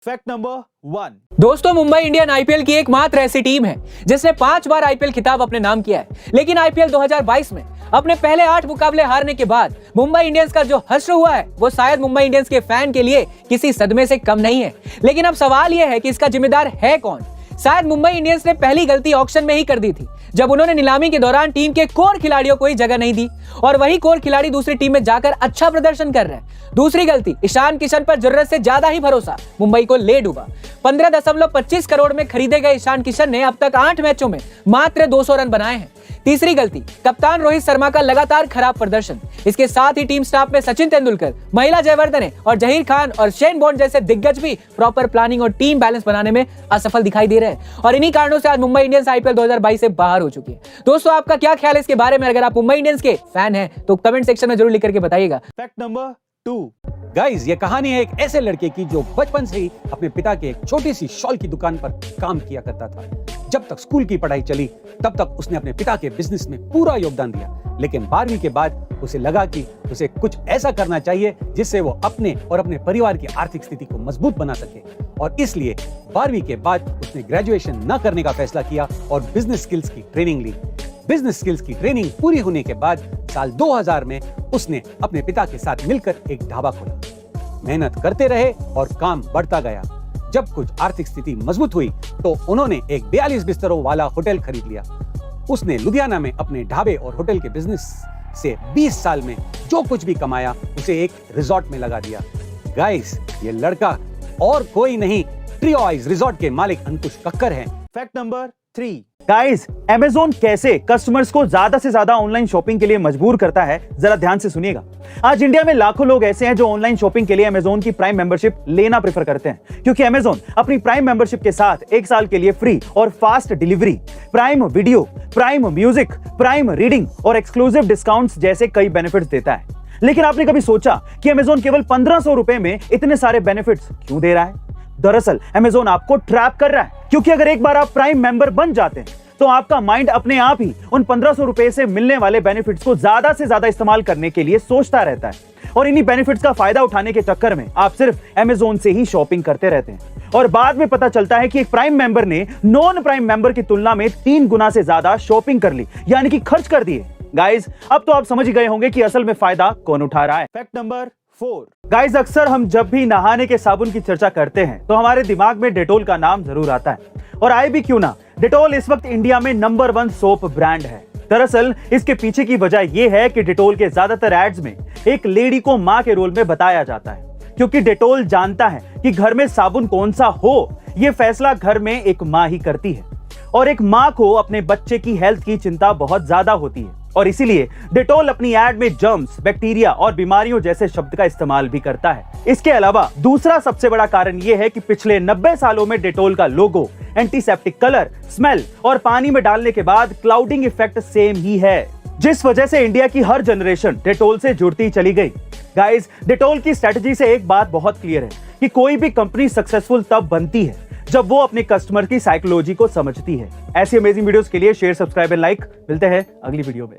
Fact number 1। दोस्तों, Mumbai Indian IPL की एकमात्र ऐसी टीम है जिसने 5 बार आईपीएल खिताब अपने नाम किया है। लेकिन आईपीएल 2022 में अपने पहले 8 मुकाबले हारने के बाद मुंबई इंडियंस का जो हश्र हुआ है वो शायद मुंबई इंडियंस के फैन के लिए किसी सदमे से कम नहीं है। लेकिन अब सवाल यह है कि इसका जिम्मेदार है कौन। शायद मुंबई इंडियंस ने पहली गलती ऑक्शन में ही कर दी थी, जब उन्होंने नीलामी के दौरान टीम के कोर खिलाड़ियों को ही जगह नहीं दी और वही कोर खिलाड़ी दूसरी टीम में जाकर अच्छा प्रदर्शन कर रहे हैं। दूसरी गलती, ईशान किशन पर जरूरत से ज्यादा ही भरोसा मुंबई को ले डूबा। 15.25 करोड़ में खरीदे गए ईशान किशन ने अब तक 8 मैचों में मात्र 200 रन बनाए हैं। तीसरी गलती, कप्तान रोहित शर्मा का लगातार खराब प्रदर्शन। इसके साथ ही टीम स्टाफ में सचिन तेंदुलकर, महिला जयवर्धने और जहीर खान और शेन बॉन्ड जैसे दिग्गज भी प्रॉपर प्लानिंग और टीम बैलेंस बनाने में असफल दिखाई दे रहे हैं और इन्हीं कारणों से आज मुंबई इंडियंस आईपीएल 2022 से बाहर हो चुकी है। दोस्तों, आपका क्या ख्याल है इसके बारे में? अगर आप मुंबई इंडियंस के फैन हैं तो कमेंट सेक्शन में जरूर लिख करके बताइएगा। Fact number 2। गाइस, ये कहानी है एक ऐसे लड़के की जो बचपन से ही अपने पिता के एक छोटी सी शॉल की दुकान पर काम किया करता था। जब तक स्कूल की पढ़ाई चली तब तक उसने अपने पिता के बिजनेस में पूरा योगदान दिया, लेकिन 12वीं के बाद उसे लगा कि उसे कुछ ऐसा करना चाहिए जिससे वो अपने और अपने परिवार की आर्थिक स्थिति को मजबूत बना सके। और इसलिए 12वीं के बाद उसने ग्रेजुएशन न करने का फैसला किया और बिजनेस स्किल्स की ट्रेनिंग ली। बिजनेस स्किल्स की ट्रेनिंग पूरी होने के बाद साल 2000 में उसने अपने पिता के साथ मिलकर एक ढाबा खोला। मेहनत करते रहे और काम बढ़ता गया। जब कुछ आर्थिक स्थिति मजबूत हुई तो उन्होंने एक 42 बिस्तरों वाला होटल खरीद लिया। उसने लुधियाना में अपने ढाबे और होटल के बिजनेस से 20 साल में जो कुछ भी कमाया उसे एक रिजॉर्ट में लगा दिया। गाइस, ये लड़का और कोई नहीं, ट्रियो आइज रिजॉर्ट के मालिक अंकुश कक्कर हैं। Fact number 3। गाइस, अमेज़न कैसे कस्टमर्स को ज्यादा से ज्यादा ऑनलाइन शॉपिंग के लिए मजबूर करता है, जरा ध्यान से सुनिएगा। आज इंडिया में लाखों लोग ऐसे हैं जो ऑनलाइन शॉपिंग के लिए अमेज़न की प्राइम मेंबरशिप लेना प्रेफर करते हैं, क्योंकि अमेज़न अपनी प्राइम मेंबरशिप के साथ 1 साल के लिए फ्री और fast delivery, prime video, prime music, prime reading और एक्सक्लूसिव डिस्काउंट्स जैसे कई बेनिफिट्स देता है। लेकिन आपने कभी सोचा कि अमेज़न केवल 1500 रुपए में इतने सारे बेनिफिट्स क्यों दे रहा है? दरअसल अमेज़न आपको ट्रैप कर रहा है, क्योंकि अगर एक बार आप प्राइम मेंबर बन जाते हैं तो आपका माइंड अपने आप ही उन 1500 रुपए से मिलने वाले बेनिफिट्स को ज्यादा से ज्यादा इस्तेमाल करने के लिए सोचता रहता है और इन्हीं बेनिफिट्स का फायदा उठाने के चक्कर में आप सिर्फ अमेज़न से ही शॉपिंग करते रहते हैं और बाद में पता चलता है कि एक प्राइम मेंबर ने नॉन प्राइम मेंबर की तुलना में 3 गुना से ज्यादा शॉपिंग कर ली, यानी कि खर्च कर दिए। गाइस, अब तो आप समझ ही गए होंगे कि असल में फायदा कौन उठा रहा है। Fact number 4। गाइस, अक्सर हम जब भी नहाने के साबुन की चर्चा करते हैं तो हमारे दिमाग में डेटोल का नाम जरूर आता है, और आए भी क्यों ना। डेटोल इस वक्त इंडिया में नंबर 1 सोप ब्रांड है। दरअसल इसके पीछे की वजह यह है कि डेटोल के ज्यादातर एड्स में एक लेडी को मां के रोल में बताया जाता है, क्योंकि डेटोल जानता है कि घर में साबुन कौन सा हो, यह फैसला घर में एक मां ही करती है और एक मां को अपने बच्चे की हेल्थ की चिंता बहुत ज्यादा होती है और इसीलिए डेटोल अपनी एड में जर्म्स, बैक्टीरिया और बीमारियों जैसे शब्द का इस्तेमाल भी करता है। इसके अलावा दूसरा सबसे बड़ा कारण यह है कि पिछले 90 सालों में डेटोल का लोगो, एंटीसेप्टिक कलर, स्मेल और पानी में डालने के बाद क्लाउडिंग इफेक्ट सेम ही है, जिस वजह से इंडिया की हर जनरेशन डेटोल से जुड़ती चली गई। गाइस, डेटोल की स्ट्रेटजी से एक बात बहुत क्लियर है कि कोई भी कंपनी सक्सेसफुल तब बनती है जब वो अपने कस्टमर की साइकोलॉजी को समझती है। ऐसी अमेजिंग वीडियोस के लिए शेयर, सब्सक्राइब एंड लाइक। मिलते हैं अगली वीडियो में।